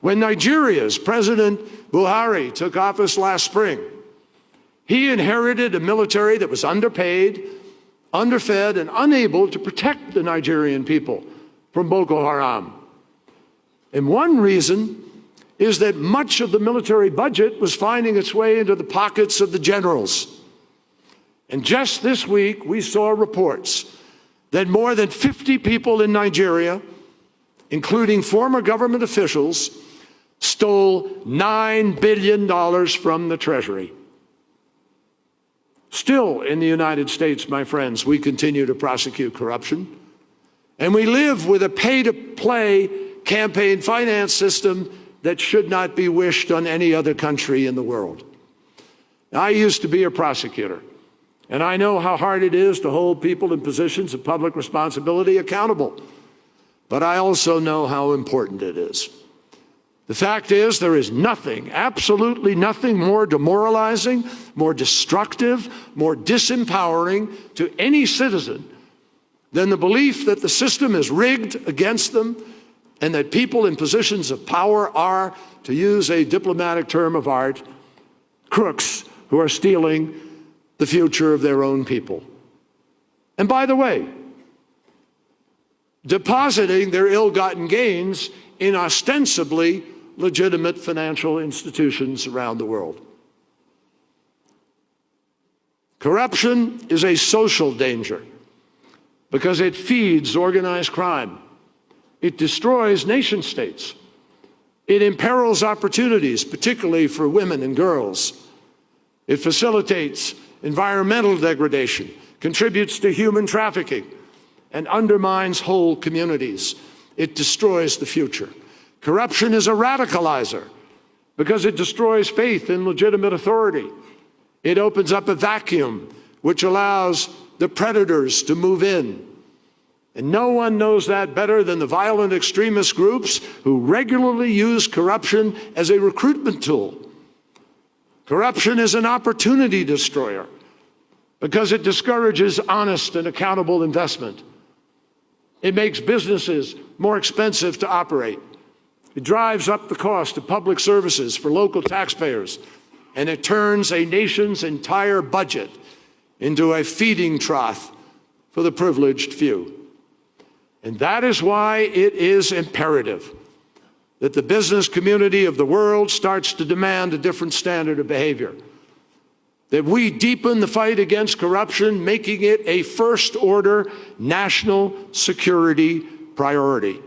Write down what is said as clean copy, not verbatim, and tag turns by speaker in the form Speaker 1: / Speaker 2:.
Speaker 1: When Nigeria's President Buhari took office last spring, he inherited a military that was underpaid, underfed, and unable to protect the Nigerian people from Boko Haram. And one reason is that much of the military budget was finding its way into the pockets of the generals. And just this week, we saw reports that more than 50 people in Nigeria, including former government officials, stole $9 billion from the Treasury. Still, in the United States, my friends, we continue to prosecute corruption. And we live with a pay-to-play campaign finance system that should not be wished on any other country in the world. I used to be a prosecutor, and I know how hard it is to hold people in positions of public responsibility accountable. But I also know how important it is. The fact is, there is nothing, absolutely nothing more demoralizing, more destructive, more disempowering to any citizen than the belief that the system is rigged against them and that people in positions of power are, to use a diplomatic term of art, crooks who are stealing the future of their own people. And by the way, depositing their ill-gotten gains in ostensibly legitimate financial institutions around the world. Corruption is a social danger because it feeds organized crime. It destroys nation states. It imperils opportunities, particularly for women and girls. It facilitates environmental degradation, contributes to human trafficking, and undermines whole communities. It destroys the future. Corruption is a radicalizer because it destroys faith in legitimate authority. It opens up a vacuum which allows the predators to move in. And no one knows that better than the violent extremist groups who regularly use corruption as a recruitment tool. Corruption is an opportunity destroyer because it discourages honest and accountable investment. It makes businesses more expensive to operate. It drives up the cost of public services for local taxpayers, and it turns a nation's entire budget into a feeding trough for the privileged few. And that is why it is imperative that the business community of the world starts to demand a different standard of behavior, that we deepen the fight against corruption, making it a first-order national security priority.